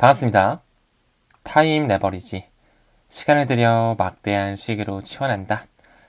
반갑습니다. 타임 레버리지. 시간을 들여 막대한 수익으로 치환한다.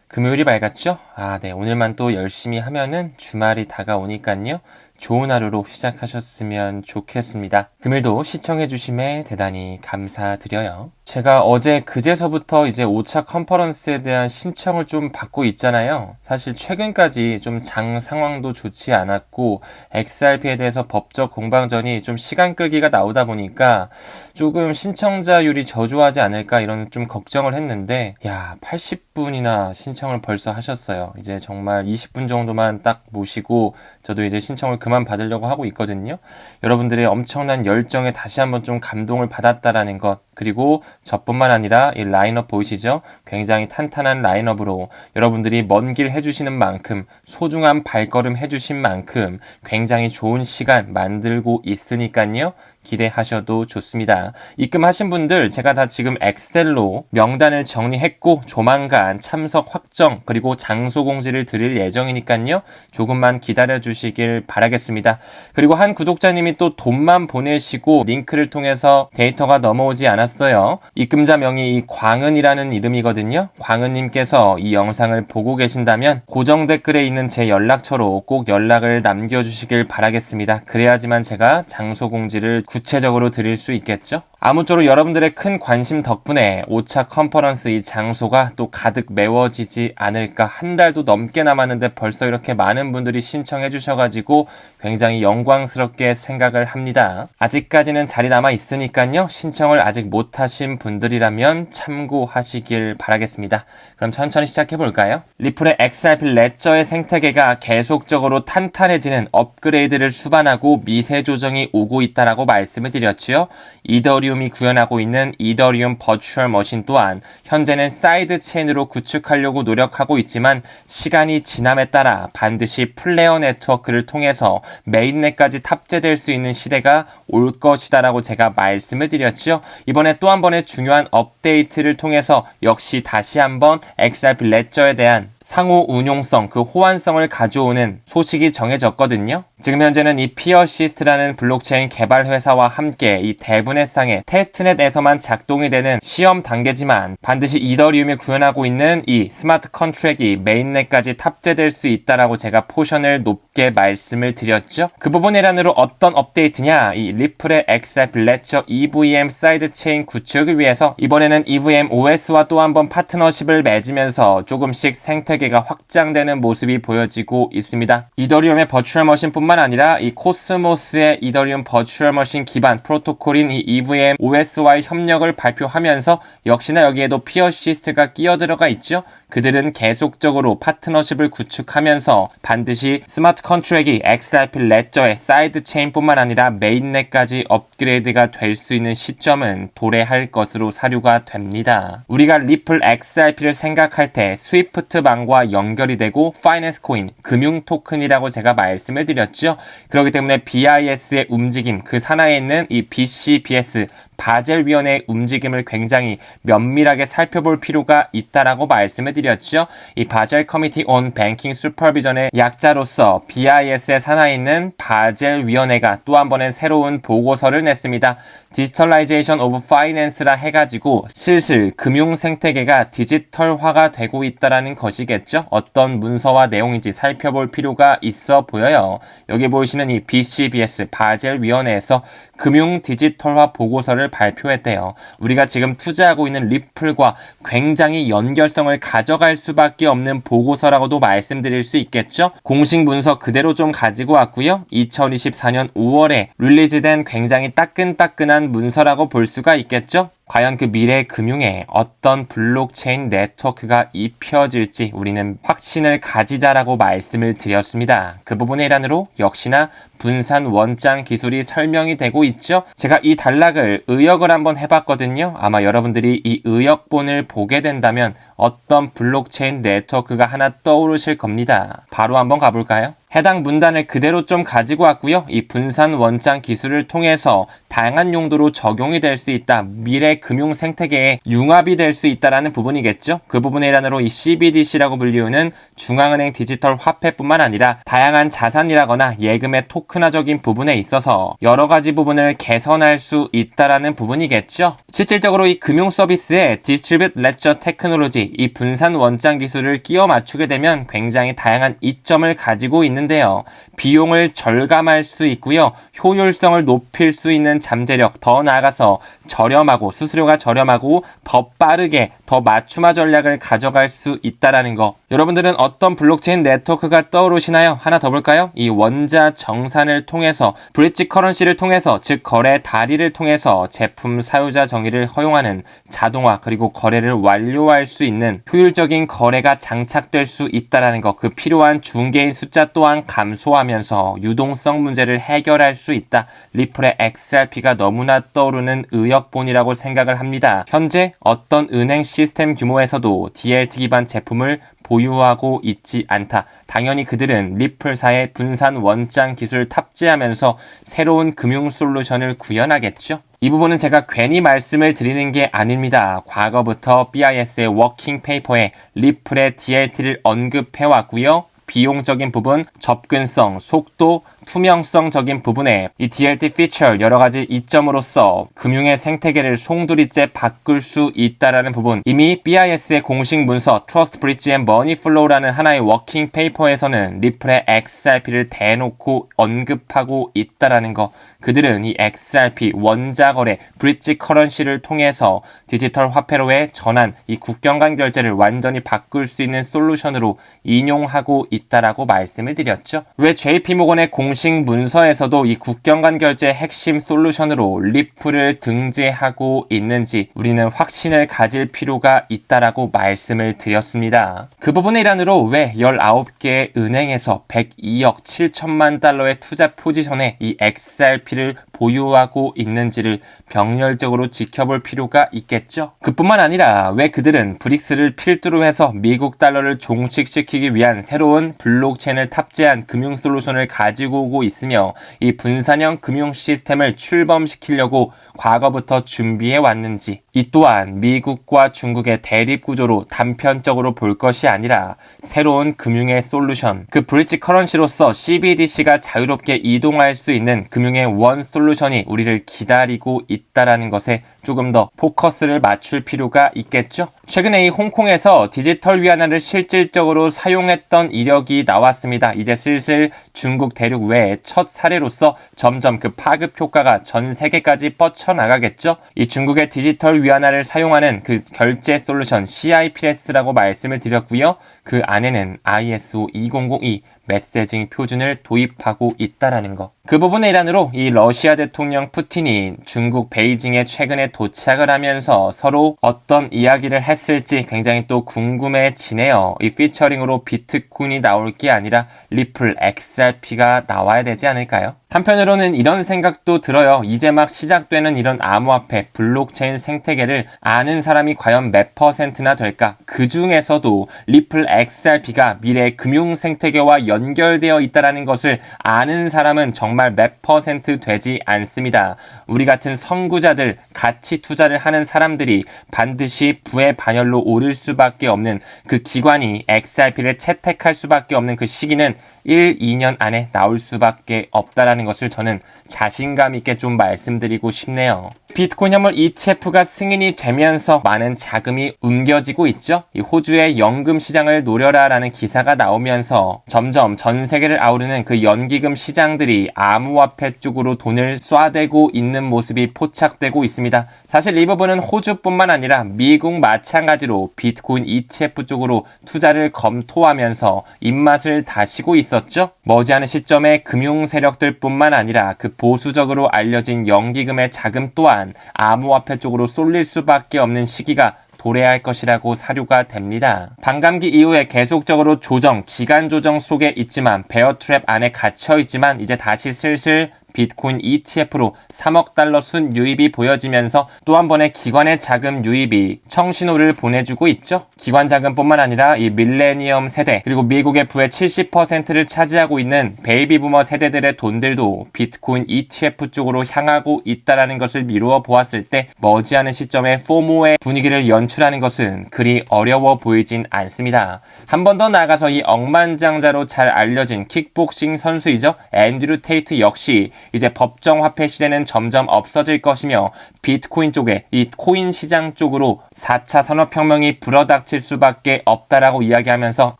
금요일이 밝았죠? 네. 오늘만 또 열심히 하면은 주말이 다가오니깐요. 좋은 하루로 시작하셨으면 좋겠습니다. 금요일도 시청해주심에 대단히 감사드려요. 제가 어제 그제서부터 이제 5차 컨퍼런스에 대한 신청을 좀 받고 있잖아요. 사실 최근까지 좀 장 상황도 좋지 않았고 XRP에 대해서 법적 공방전이 좀 시간 끌기가 나오다 보니까 조금 신청자율이 저조하지 않을까 이런 좀 걱정을 했는데 80분이나 신청을 벌써 하셨어요. 이제 정말 20분 정도만 딱 모시고 저도 이제 신청을 그만 받으려고 하고 있거든요. 여러분들의 엄청난 열정에 다시 한번 좀 감동을 받았다라는 것, 그리고 저뿐만 아니라 이 라인업 보이시죠? 굉장히 탄탄한 라인업으로 여러분들이 먼 길 해주시는 만큼, 소중한 발걸음 해주신 만큼 굉장히 좋은 시간 만들고 있으니까요. 기대하셔도 좋습니다. 입금하신 분들 제가 다 지금 엑셀로 명단을 정리했고 조만간 참석 확정 그리고 장소 공지를 드릴 예정이니까요. 조금만 기다려 주시길 바라겠습니다. 그리고 한 구독자님이 또 돈만 보내시고 링크를 통해서 데이터가 넘어오지 않았어요. 입금자 명이 이 광은이라는 이름이거든요. 광은님께서 이 영상을 보고 계신다면 고정 댓글에 있는 제 연락처로 꼭 연락을 남겨주시길 바라겠습니다. 그래야지만 제가 장소 공지를 구체적으로 드릴 수 있겠죠? 아무쪼록 여러분들의 큰 관심 덕분에 5차 컨퍼런스 이 장소가 또 가득 메워지지 않을까. 한 달도 넘게 남았는데 벌써 이렇게 많은 분들이 신청해 주셔가지고 굉장히 영광스럽게 생각을 합니다. 아직까지는 자리 남아 있으니까요. 신청을 아직 못하신 분들이라면 참고하시길 바라겠습니다. 그럼 천천히 시작해 볼까요? 리플의 XRP 레저의 생태계가 계속적으로 탄탄해지는 업그레이드를 수반하고 미세 조정이 오고 있다라고 말씀을 드렸지요. 이더리움이 구현하고 있는 이더리움 버추얼 머신 또한 현재는 사이드 체인으로 구축하려고 노력하고 있지만 시간이 지남에 따라 반드시 플레어 네트워크를 통해서 메인넷까지 탑재될 수 있는 시대가 올 것이다라고 제가 말씀을 드렸죠. 이번에 또 한 번의 중요한 업데이트를 통해서 역시 다시 한번 XRP 레저에 대한 상호 운용성, 그 호환성을 가져오는 소식이 정해졌거든요. 지금 현재는 이 피어시스트라는 블록체인 개발 회사와 함께 이 대분의 쌍의 테스트넷에서만 작동이 되는 시험 단계지만 반드시 이더리움이 구현하고 있는 이 스마트 컨트랙이 메인넷까지 탑재될 수 있다라고 제가 포션을 높게 말씀을 드렸죠. 그 부분 일환으로 어떤 업데이트냐, 이 리플의 XRP 레저 EVM 사이드 체인 구축을 위해서 이번에는 EVM OS와 또 한 번 파트너십을 맺으면서 조금씩 생태계가 확장되는 모습이 보여지고 있습니다. 이더리움의 버추얼 머신뿐만 아니라 이 코스모스의 이더리움 버추얼 머신 기반 프로토콜인 이 EVM OS와의 협력을 발표하면서 역시나 여기에도 피어시스트가 끼어들어가 있죠. 그들은 계속적으로 파트너십을 구축하면서 반드시 스마트 컨트랙이 XRP 레저의 사이드 체인뿐만 아니라 메인넷까지 업그레이드가 될 수 있는 시점은 도래할 것으로 사료가 됩니다. 우리가 리플 XRP를 생각할 때 스위프트방과 연결이 되고 파이낸스 코인, 금융 토큰이라고 제가 말씀을 드렸죠. 그렇기 때문에 BIS의 움직임, 그 산하에 있는 이 BCBS 바젤위원회의 움직임을 굉장히 면밀하게 살펴볼 필요가 있다라고 말씀을 드렸죠. 이 바젤 커미티 온 뱅킹 슈퍼비전의 약자로서 BIS의 산하에 있는 바젤위원회가 또 한 번의 새로운 보고서를 냈습니다. 디지털라이제이션 오브 파이낸스라 해가지고 슬슬 금융 생태계가 디지털화가 되고 있다라는 것이겠죠. 어떤 문서와 내용인지 살펴볼 필요가 있어 보여요. 여기 보이시는 이 BCBS 바젤위원회에서 금융 디지털화 보고서를 발표했대요. 우리가 지금 투자하고 있는 리플과 굉장히 연결성을 가져갈 수밖에 없는 보고서라고도 말씀드릴 수 있겠죠. 공식 문서 그대로 좀 가지고 왔고요. 2024년 5월에 릴리즈된 굉장히 따끈따끈한 문서라고 볼 수가 있겠죠. 과연 그 미래 금융에 어떤 블록체인 네트워크가 입혀질지 우리는 확신을 가지자라고 말씀을 드렸습니다. 그 부분의 일환으로 역시나 분산 원장 기술이 설명이 되고 있죠. 제가 이 단락을 의역을 한번 해봤거든요. 아마 여러분들이 이 의역본을 보게 된다면 어떤 블록체인 네트워크가 하나 떠오르실 겁니다. 바로 한번 가볼까요? 해당 문단을 그대로 좀 가지고 왔고요. 이 분산 원장 기술을 통해서 다양한 용도로 적용이 될 수 있다. 미래 미래의 금융 생태계에 융합이 될 수 있다라는 부분이겠죠. 그 부분의 일환으로 이 CBDC라고 불리우는 중앙은행 디지털 화폐뿐만 아니라 다양한 자산이라거나 예금의 토큰화적인 부분에 있어서 여러 가지 부분을 개선할 수 있다라는 부분이겠죠. 실질적으로 이 금융 서비스에 Distributed Ledger Technology, 이 분산 원장 기술을 끼워 맞추게 되면 굉장히 다양한 이점을 가지고 있는데요. 비용을 절감할 수 있고요. 효율성을 높일 수 있는 잠재력, 더 나아가서 저렴하고 수수료가 저렴하고 더 빠르게 더 맞춤화 전략을 가져갈 수 있다라는 거. 여러분들은 어떤 블록체인 네트워크가 떠오르시나요? 하나 더 볼까요? 이 원자 정산을 통해서 브릿지 커런시를 통해서 즉 거래 다리를 통해서 제품 사유자 정의를 허용하는 자동화 그리고 거래를 완료할 수 있는 효율적인 거래가 장착될 수 있다라는 거. 그 필요한 중개인 숫자 또한 감소하면서 유동성 문제를 해결할 수 있다. 리플의 XRP가 너무나 떠오르는 의역본이라고 생각을 합니다. 현재 어떤 은행 시스템 규모에서도 DLT 기반 제품을 보유하고 있지 않다. 당연히 그들은 리플사의 분산 원장 기술을 탑재하면서 새로운 금융 솔루션을 구현하겠죠. 이 부분은 제가 괜히 말씀을 드리는 게 아닙니다. 과거부터 BIS의 워킹 페이퍼에 리플의 DLT를 언급해왔고요. 비용적인 부분, 접근성, 속도, 투명성적인 부분에 이 DLT 피처 여러 가지 이점으로서 금융의 생태계를 송두리째 바꿀 수 있다라는 부분. 이미 BIS의 공식 문서 Trust Bridge and Money Flow라는 하나의 워킹 페이퍼에서는 리플의 XRP를 대놓고 언급하고 있다라는 거. 그들은 이 XRP 원자 거래 브릿지 커런시를 통해서 디지털 화폐로의 전환, 이 국경 간 결제를 완전히 바꿀 수 있는 솔루션으로 인용하고 있다라고 말씀을 드렸죠. 왜 JP모건의 공식 문서에서도 이 국경 간 결제 핵심 솔루션으로 리플을 등재하고 있는지 우리는 확신을 가질 필요가 있다라고 말씀을 드렸습니다. 그 부분의 일환으로 왜 19개의 은행에서 102억 7천만 달러의 투자 포지션에 이 XRP를 보유하고 있는지를 병렬적으로 지켜볼 필요가 있겠죠. 그뿐만 아니라 왜 그들은 브릭스를 필두로 해서 미국 달러를 종식시키기 위한 새로운 블록체인을 탑재한 금융 솔루션을 가지고 오고 있으며 이 분산형 금융 시스템을 출범시키려고 과거부터 준비해 왔는지, 이 또한 미국과 중국의 대립 구조로 단편적으로 볼 것이 아니라 새로운 금융의 솔루션, 그 브릿지 커런시로서 CBDC가 자유롭게 이동할 수 있는 금융의 원 솔루션이 우리를 기다리고 있다라는 것에 조금 더 포커스를 맞출 필요가 있겠죠. 최근에 이 홍콩에서 디지털 위안화를 실질적으로 사용했던 이력이 나왔습니다. 이제 슬슬 중국 대륙 외의 첫 사례로서 점점 그 파급 효과가 전 세계까지 뻗쳐나가겠죠. 이 중국의 디지털 위안화를 사용하는 그 결제 솔루션 CIPS라고 말씀을 드렸고요. 그 안에는 ISO 2002 메시징 표준을 도입하고 있다라는 거. 그 부분의 일환으로 이 러시아 대통령 푸틴이 중국 베이징에 최근에 도착을 하면서 서로 어떤 이야기를 했을지 굉장히 또 궁금해지네요. 이 피처링으로 비트코인이 나올 게 아니라 리플 XRP가 나와야 되지 않을까요? 한편으로는 이런 생각도 들어요. 이제 막 시작되는 이런 암호화폐, 블록체인 생태계를 아는 사람이 과연 몇 %나 될까? 그 중에서도 리플 XRP가 미래 금융 생태계와 연결되어 있다는 것을 아는 사람은 정말 몇 % 되지 않습니다. 우리 같은 선구자들, 가치 투자를 하는 사람들이 반드시 부의 반열로 오를 수밖에 없는 그 기관이 XRP를 채택할 수밖에 없는 그 시기는 1, 2년 안에 나올 수밖에 없다라는 것을 저는 자신감 있게 좀 말씀드리고 싶네요. 비트코인 현물 ETF가 승인이 되면서 많은 자금이 옮겨지고 있죠. 이 호주의 연금 시장을 노려라 라는 기사가 나오면서 점점 전 세계를 아우르는 그 연기금 시장들이 암호화폐 쪽으로 돈을 쏴대고 있는 모습이 포착되고 있습니다. 사실 이 부분은 호주뿐만 아니라 미국 마찬가지로 비트코인 ETF 쪽으로 투자를 검토하면서 입맛을 다시고 있었죠. 머지않은 시점에 금융 세력들뿐만 아니라 그 보수적으로 알려진 연기금의 자금 또한 암호화폐 쪽으로 쏠릴 수밖에 없는 시기가 도래할 것이라고 사료가 됩니다. 반감기 이후에 계속적으로 조정, 기간 조정 속에 있지만 베어 트랩 안에 갇혀 있지만 이제 다시 슬슬 비트코인 ETF로 3억 달러 순 유입이 보여지면서 또 한 번의 기관의 자금 유입이 청신호를 보내주고 있죠. 기관 자금뿐만 아니라 이 밀레니엄 세대 그리고 미국의 부의 70%를 차지하고 있는 베이비 부머 세대들의 돈들도 비트코인 ETF 쪽으로 향하고 있다라는 것을 미루어 보았을 때 머지않은 시점에 포모의 분위기를 연출하는 것은 그리 어려워 보이진 않습니다. 한 번 더 나아가서 이 억만장자로 잘 알려진 킥복싱 선수이죠. 앤드류 테이트 역시 이제 법정 화폐 시대는 점점 없어질 것이며 비트코인 쪽에 이 코인 시장 쪽으로 4차 산업혁명이 불어닥칠 수밖에 없다라고 이야기하면서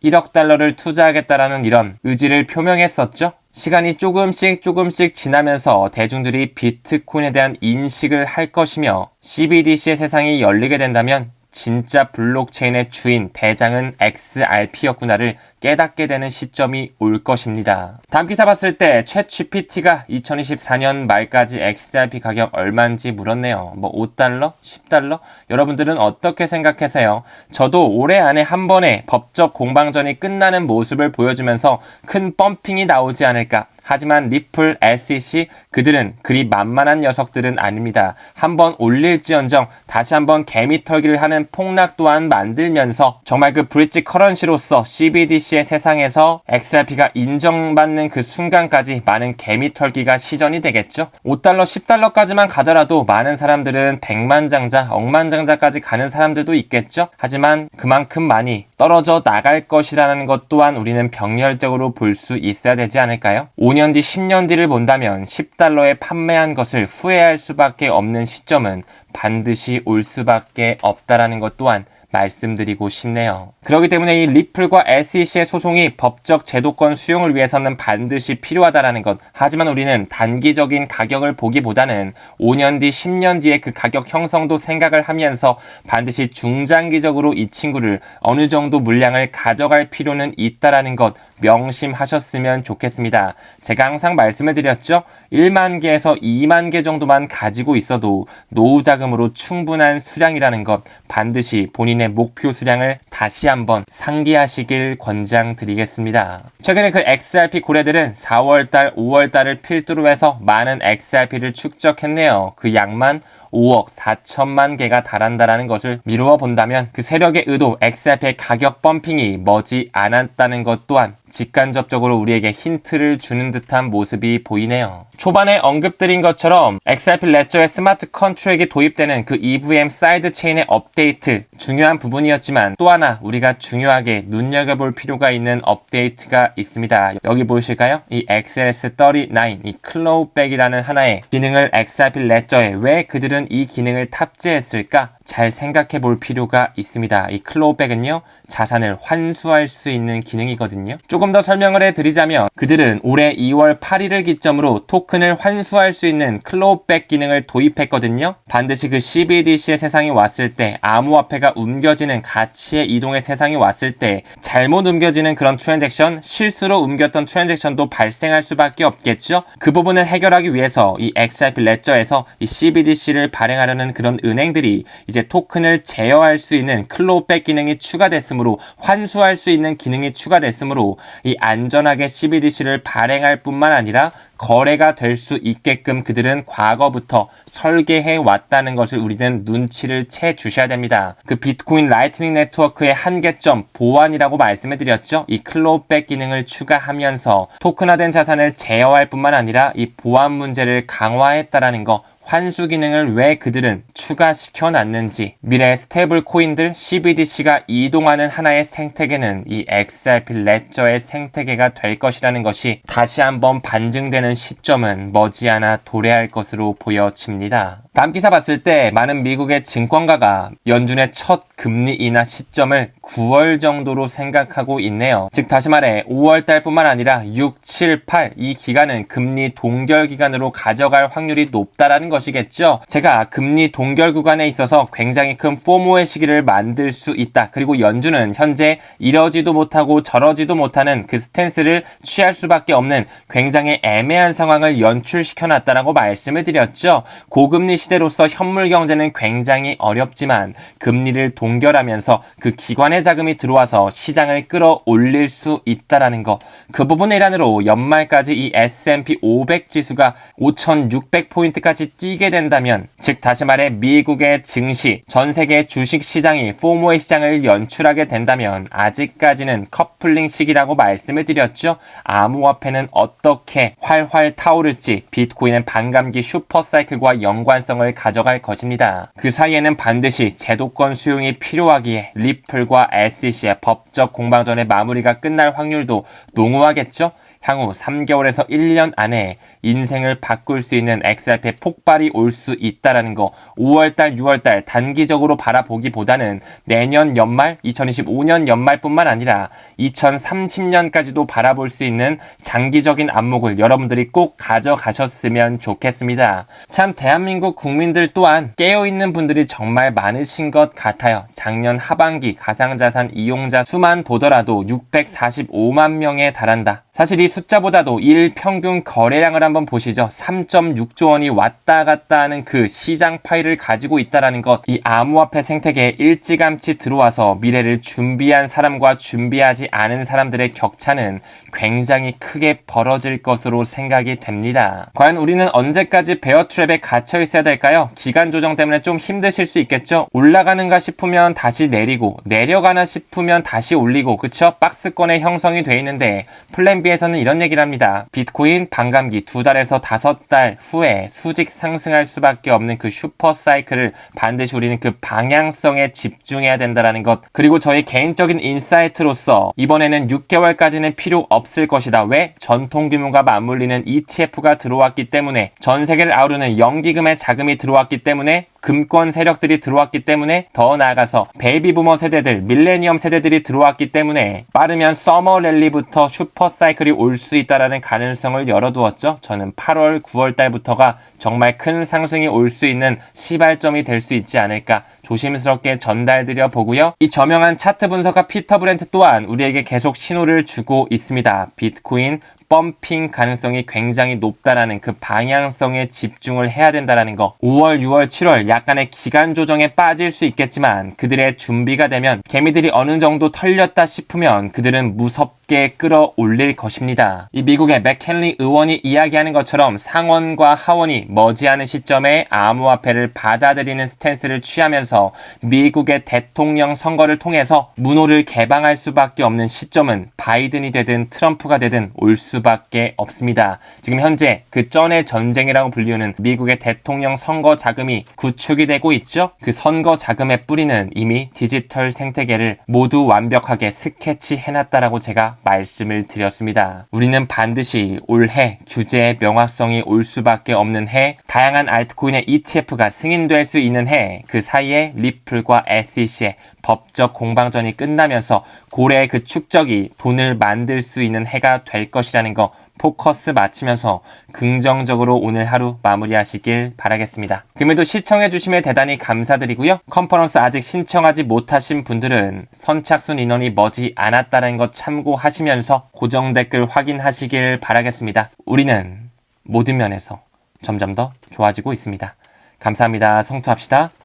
1억 달러를 투자하겠다라는 이런 의지를 표명했었죠. 시간이 조금씩 지나면서 대중들이 비트코인에 대한 인식을 할 것이며 CBDC의 세상이 열리게 된다면 진짜 블록체인의 주인 대장은 XRP였구나를 깨닫게 되는 시점이 올 것입니다. 다음 기사 봤을 때 챗GPT가 2024년 말까지 XRP 가격 얼마인지 물었네요. 뭐 5달러? 10달러? 여러분들은 어떻게 생각하세요? 저도 올해 안에 한 번에 법적 공방전이 끝나는 모습을 보여주면서 큰 펌핑이 나오지 않을까. 하지만 리플, SEC 그들은 그리 만만한 녀석들은 아닙니다. 한번 올릴지언정 다시 한번 개미털기를 하는 폭락 또한 만들면서 정말 그 브릿지 커런시로서 CBDC의 세상에서 XRP가 인정받는 그 순간까지 많은 개미털기가 시전이 되겠죠. 5달러, 10달러까지만 가더라도 많은 사람들은 백만장자, 억만장자까지 가는 사람들도 있겠죠. 하지만 그만큼 많이 떨어져 나갈 것이라는 것 또한 우리는 병렬적으로 볼 수 있어야 되지 않을까요? 5년 뒤, 10년 뒤를 본다면 10달러에 판매한 것을 후회할 수밖에 없는 시점은 반드시 올 수밖에 없다라는 것 또한 말씀드리고 싶네요. 그렇기 때문에 이 리플과 SEC의 소송이 법적 제도권 수용을 위해서는 반드시 필요하다라는 것. 하지만 우리는 단기적인 가격을 보기보다는 5년 뒤, 10년 뒤의 그 가격 형성도 생각을 하면서 반드시 중장기적으로 이 친구를 어느 정도 물량을 가져갈 필요는 있다라는 것 명심하셨으면 좋겠습니다. 제가 항상 말씀을 드렸죠. 1만 개에서 2만 개 정도만 가지고 있어도 노후 자금으로 충분한 수량이라는 것 반드시 본인의 목표 수량을 다시 한번 상기하시길 권장드리겠습니다. 최근에 그 XRP 고래들은 4월달, 5월달을 필두로 해서 많은 XRP를 축적했네요. 그 양만 5억 4천만 개가 달한다라는 것을 미루어 본다면 그 세력의 의도 XRP의 가격 펌핑이 머지 않았다는 것 또한 직간접적으로 우리에게 힌트를 주는 듯한 모습이 보이네요. 초반에 언급드린 것처럼 XRP 레저의 스마트 컨트랙이 도입되는 그 EVM 사이드 체인의 업데이트 중요한 부분이었지만 또 하나 우리가 중요하게 눈여겨볼 필요가 있는 업데이트가 있습니다. 여기 보이실까요? 이 XLS39, 이 클로우백이라는 하나의 기능을 XRP 레저에 왜 그들은 이 기능을 탑재했을까? 잘 생각해 볼 필요가 있습니다. 이 클로우백은요, 자산을 환수할 수 있는 기능이거든요. 조금 더 설명을 해드리자면 그들은 올해 2월 8일을 기점으로 토큰을 환수할 수 있는 클로우백 기능을 도입했거든요. 반드시 그 CBDC의 세상이 왔을 때 암호화폐가 옮겨지는 가치의 이동의 세상이 왔을 때 잘못 옮겨지는 그런 트랜잭션, 실수로 옮겼던 트랜잭션도 발생할 수밖에 없겠죠. 그 부분을 해결하기 위해서 이 XRP 레저에서 이 CBDC를 발행하려는 그런 은행들이 이제 토큰을 제어할 수 있는 클로우백 기능이 추가됐으므로 환수할 수 있는 기능이 추가됐으므로 이 안전하게 CBDC를 발행할 뿐만 아니라 거래가 될 수 있게끔 그들은 과거부터 설계해 왔다는 것을 우리는 눈치를 채 주셔야 됩니다. 그 비트코인 라이트닝 네트워크의 한계점 보완이라고 말씀해 드렸죠. 이 클로우백 기능을 추가하면서 토큰화된 자산을 제어할 뿐만 아니라 이 보안 문제를 강화했다라는 거, 환수 기능을 왜 그들은 추가시켜 놨는지, 미래의 스테이블 코인들 CBDC가 이동하는 하나의 생태계는 이 XRP 레저의 생태계가 될 것이라는 것이 다시 한번 반증되는 시점은 머지않아 도래할 것으로 보여집니다. 다음 기사 봤을 때 많은 미국의 증권가가 연준의 첫 금리 인하 시점을 9월 정도로 생각하고 있네요. 즉 다시 말해 5월달 뿐만 아니라 6, 7, 8 이 기간은 금리 동결 기간으로 가져갈 확률이 높다라는 것이겠죠. 제가 금리 동결 구간에 있어서 굉장히 큰 포모의 시기를 만들 수 있다. 그리고 연준은 현재 이러지도 못하고 저러지도 못하는 그 스탠스를 취할 수밖에 없는 굉장히 애매한 상황을 연출시켜놨다라고 말씀을 드렸죠. 고금리 시대로서 현물 경제는 굉장히 어렵지만 금리를 동결하면서 그 기관의 자금이 들어와서 시장을 끌어올릴 수 있다라는 거. 그 부분의 일환으로 연말까지 이 S&P 500 지수가 5,600포인트까지 뛰게 된다면, 즉 다시 말해 미국의 증시, 전 세계 주식 시장이 포모의 시장을 연출하게 된다면 아직까지는 커플링 시기라고 말씀을 드렸죠. 암호화폐는 어떻게 활활 타오를지 비트코인은 반감기 슈퍼사이클과 연관성을 가져갈 것입니다. 그 사이에는 반드시 제도권 수용이 필요하기에 리플과 SEC의 법적 공방전의 마무리가 끝날 확률도 농후하겠죠. 향후 3개월에서 1년 안에 인생을 바꿀 수 있는 XRP의 폭발이 올 수 있다라는 거, 5월달, 6월달 단기적으로 바라보기보다는 내년 연말, 2025년 연말뿐만 아니라 2030년까지도 바라볼 수 있는 장기적인 안목을 여러분들이 꼭 가져가셨으면 좋겠습니다. 참 대한민국 국민들 또한 깨어있는 분들이 정말 많으신 것 같아요. 작년 하반기 가상자산 이용자 수만 보더라도 645만 명에 달한다. 사실 이 숫자보다도 일 평균 거래량을 한번 보시죠. 3.6조 원이 왔다 갔다 하는 그 시장 파일을 가지고 있다라는 것. 이 암호화폐 생태계에 일찌감치 들어와서 미래를 준비한 사람과 준비하지 않은 사람들의 격차는 굉장히 크게 벌어질 것으로 생각이 됩니다. 과연 우리는 언제까지 베어 트랩에 갇혀 있어야 될까요? 기간 조정 때문에 좀 힘드실 수 있겠죠? 올라가는가 싶으면 다시 내리고, 내려가나 싶으면 다시 올리고, 그쵸? 박스권의 형성이 돼 있는데 플랜 B에서는 이런 얘기를 합니다. 비트코인 반감기 2달에서 5달 후에 수직 상승할 수밖에 없는 그 슈퍼 사이클을 반드시 우리는 그 방향성에 집중해야 된다는 것. 그리고 저희 개인적인 인사이트로서 이번에는 6개월까지는 필요 없을 것이다. 왜? 전통 규모가 맞물리는 ETF가 들어왔기 때문에, 전 세계를 아우르는 연기금의 자금이 들어왔기 때문에, 금권 세력들이 들어왔기 때문에, 더 나아가서 베이비부머 세대들, 밀레니엄 세대들이 들어왔기 때문에 빠르면 서머 랠리부터 슈퍼 사이클이 올 수 있다라는 가능성을 열어두었죠. 저는 8월, 9월 달부터가 정말 큰 상승이 올 수 있는 시발점이 될 수 있지 않을까 조심스럽게 전달드려 보고요. 이 저명한 차트 분석가 피터 브렌트 또한 우리에게 계속 신호를 주고 있습니다. 비트코인 펌핑 가능성이 굉장히 높다라는 그 방향성에 집중을 해야 된다라는 거. 5월, 6월, 7월 약간의 기간 조정에 빠질 수 있겠지만 그들의 준비가 되면, 개미들이 어느 정도 털렸다 싶으면 그들은 무섭게 끌어올릴 것입니다. 이 미국의 맥켄리 의원이 이야기하는 것처럼 상원과 하원이 머지않은 시점에 암호화폐를 받아들이는 스탠스를 취하면서 미국의 대통령 선거를 통해서 문호를 개방할 수밖에 없는 시점은 바이든이 되든 트럼프가 되든 올 수밖에 없습니다. 지금 현재 그 쩐의 전쟁이라고 불리우는 미국의 대통령 선거 자금이 구축이 되고 있죠. 그 선거 자금의 뿌리는 이미 디지털 생태계를 모두 완벽하게 스케치해놨다라고 제가 말씀을 드렸습니다. 우리는 반드시 올해 규제의 명확성이 올 수밖에 없는 해, 다양한 알트코인의 ETF가 승인될 수 있는 해, 그 사이에 리플과 SEC의 법적 공방전이 끝나면서 고래의 그 축적이 돈을 만들 수 있는 해가 될 것이라는 거 포커스 맞추면서 긍정적으로 오늘 하루 마무리하시길 바라겠습니다. 금요일도 시청해주심에 대단히 감사드리고요. 컨퍼런스 아직 신청하지 못하신 분들은 선착순 인원이 머지 않았다는 것 참고하시면서 고정 댓글 확인하시길 바라겠습니다. 우리는 모든 면에서 점점 더 좋아지고 있습니다. 감사합니다. 성투합시다.